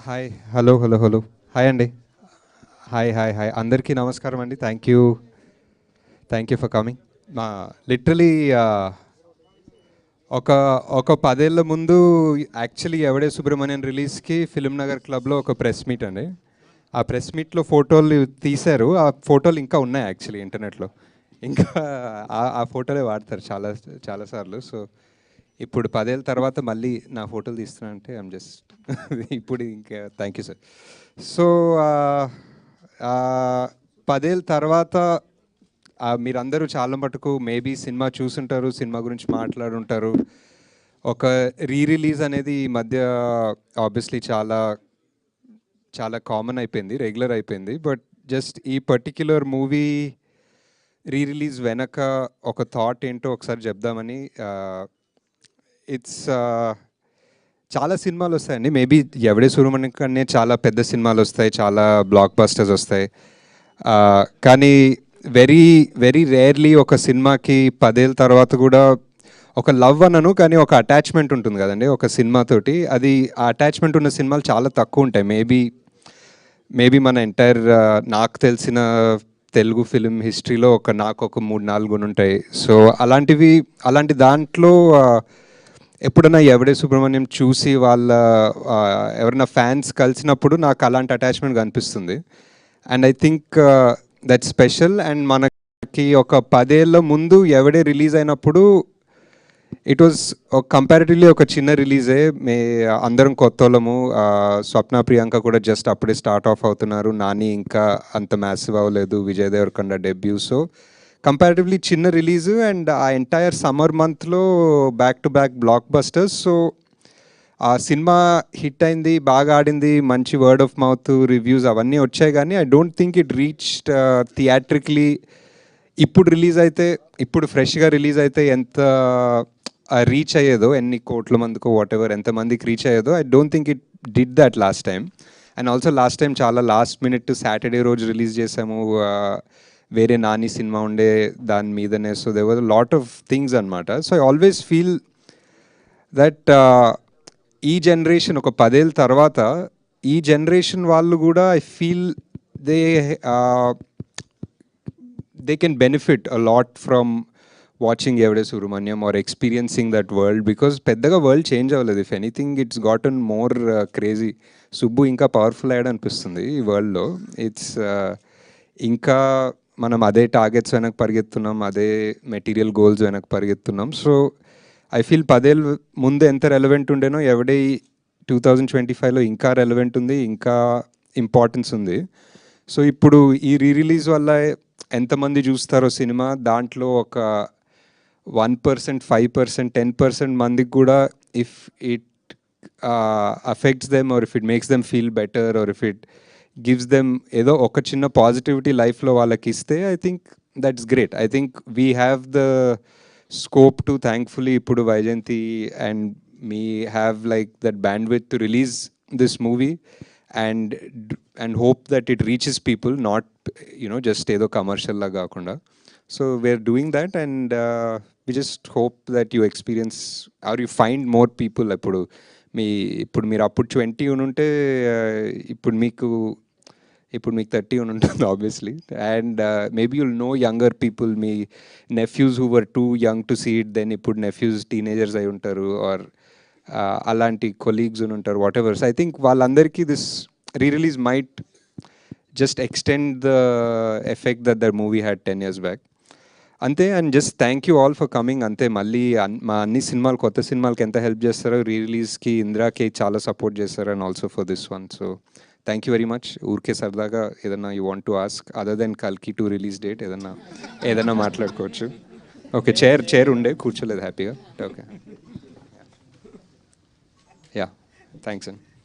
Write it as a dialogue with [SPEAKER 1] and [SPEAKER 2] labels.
[SPEAKER 1] Hi hello hello hello hi అండి. Hi అందరికీ నమస్కారం అండి. Thank you for coming. మా లిటరలీ ఒక ఒక 10 ఏళ్ల ముందు యాక్చువల్లీ ఎవడే సుబ్రహ్మణ్యం రిలీజ్కి ఫిల్మ్ నగర్ క్లబ్లో ఒక ప్రెస్ మీట్ అండి. ఆ ప్రెస్ మీట్లో ఫోటోలు తీశారు. ఆ ఫోటోలు ఇంకా ఉన్నాయి యాక్చువల్లీ ఇంటర్నెట్లో. ఇంకా ఆ ఫోటోలే వాడతారు చాలాసార్లు. సో ఇప్పుడు 10 ఏళ్ళ తర్వాత మళ్ళీ నా ఫోటోలు తీస్తున్నానంటే ఐమ్ జస్ట్ ఇప్పుడు ఇంకా థ్యాంక్ యూ సార్. సో 10 ఏళ్ళ తర్వాత మీరందరూ చాలా మటుకు మేబీ సినిమా చూసుంటారు, సినిమా గురించి మాట్లాడుంటారు. ఒక రిలీజ్ అనేది ఈ మధ్య ఆబ్వియస్లీ చాలా చాలా కామన్ అయిపోయింది, రెగ్యులర్ అయిపోయింది. బట్ జస్ట్ ఈ పర్టిక్యులర్ మూవీ రిలీజ్ వెనక ఒక థాట్ ఏంటో ఒకసారి చెప్దామని. ఇట్స్ చాలా సినిమాలు వస్తాయండి. మేబీ ఎవడే సూర్యమణి కన్నా చాలా పెద్ద సినిమాలు వస్తాయి, చాలా బ్లాక్ బస్టర్స్ వస్తాయి. కానీ వెరీ వెరీ రేర్లీ ఒక సినిమాకి 10 ఏళ్ళ తర్వాత కూడా ఒక లవ్ అనను కానీ ఒక అటాచ్మెంట్ ఉంటుంది కదండి ఒక సినిమాతోటి. అది ఆ అటాచ్మెంట్ ఉన్న సినిమాలు చాలా తక్కువ ఉంటాయి. మేబీ మన ఎంటైర్ నాకు తెలిసిన తెలుగు ఫిలిం హిస్టరీలో నాకు ఒక 3-4 ఉంటాయి. సో అలాంటి దాంట్లో ఎప్పుడైనా ఎవడే సుబ్రహ్మణ్యం చూసి ఎవరైనా ఫ్యాన్స్ కలిసినప్పుడు నాకు అలాంటి అటాచ్మెంట్ కనిపిస్తుంది. And I think that special. And మనకి ఒక 10 ఏళ్ళ ముందు ఎవడే రిలీజ్ అయినప్పుడు ఇట్ వాజ్ కంపారిటివ్లీ ఒక చిన్న రిలీజే. అందరం కొత్తోళ్ళము. స్వప్న ప్రియాంక కూడా జస్ట్ అప్పుడే స్టార్ట్ ఆఫ్ అవుతున్నారు. నాని ఇంకా అంత మ్యాసివ్ అవ్వలేదు. Vijay Deverakonda debut. So comparatively చిన్న రిలీజు. అండ్ ఆ ఎంటైర్ సమ్మర్ మంత్లో back to back blockbusters. So ఆ సినిమా హిట్ అయింది, బాగా ఆడింది, మంచి వర్డ్ ఆఫ్ మౌత్ రివ్యూస్ అవన్నీ వచ్చాయి. కానీ I don't think it reached theatrically. ఇప్పుడు ఫ్రెష్గా రిలీజ్ అయితే ఎంత రీచ్ అయ్యేదో, ఎన్ని కోట్ల మందికో వాట్ ఎవర్ ఎంతమందికి రీచ్ అయ్యేదో, I don't think it did that last time. And also last time చాలా లాస్ట్ మినిట్ సాటర్డే రోజు రిలీజ్ చేసాము. వేరే నాని సినిమా ఉండే దాని మీదనే. So they were lot of things అనమాట. So I always feel that ఈ జనరేషన్ ఒక 10 ఏళ్ళ తర్వాత ఈ జనరేషన్ వాళ్ళు కూడా I feel they they can benefit a lot from watching Yevade Subramanyam or experiencing that world. Because పెద్దగా వరల్డ్ చేంజ్ అవ్వలేదు. If anything it's gotten more crazy. Subbu ఇంకా పవర్ఫుల్ అయ్యాడు అనిపిస్తుంది ఈ వరల్డ్లో. ఇంకా మనం అదే టార్గెట్స్ వెనక పరిగెత్తున్నాం, అదే మెటీరియల్ గోల్స్ వెనక పరిగెత్తున్నాం. సో ఐ ఫీల్ 10 ఏళ్ళ ముందు ఎంత రెలవెంట్ ఉండేనో ఎవడే 2025లో ఇంకా రెలవెంట్ ఉంది, ఇంకా ఇంపార్టెన్స్ ఉంది. సో ఇప్పుడు ఈ రిలీజ్ వల్ల ఎంతమంది చూస్తారో సినిమా, దాంట్లో ఒక 1%, 5%, 10% మందికి కూడా if it affects them or if it makes them feel better or if it gives them ఏదో ఒక చిన్న పాజిటివిటీ లైఫ్లో వాళ్ళకి ఇస్తే I think that's great. I think we have the scope to thankfully ఇప్పుడు Vyjayanthi and me have like that bandwidth to release this movie and hope that it reaches people, not just ఏదో commercial లా కాకుండా. So we are doing that and we just hope that you experience or you find more people. ఇప్పుడు మీరు అప్పుడు 20 ఉంటే ఇప్పుడు మీకు 30 ఉంటుంది obviously. And maybe you'll know younger people, మీ nephews who were too young to see it, then ఇప్పుడు nephews teenagers అయి ఉంటారు ఆర్ అలాంటి కొలీగ్స్ ఉంటారు whatever. So I think వాళ్ళందరికీ this release might just extend the effect that the movie had 10 years back. అంతే. And just thank you all for coming. అంతే. మళ్ళీ మా అన్ని సినిమాలు కొత్త సినిమాలకి ఎంత హెల్ప్ చేస్తారో రిలీజ్కి ఇందిరాకి చాలా సపోర్ట్ చేస్తారు and also for this one. So thank you very much. ఊరికే సరదాగా ఏదన్నా you want to ask other than కల్కి 2 రిలీజ్ డేట్ ఏదన్నా మాట్లాడుకోవచ్చు. ఓకే. చైర్ ఉండే కూర్చోలేదు హ్యాపీగా. ఓకే. యా థ్యాంక్స్ అండి.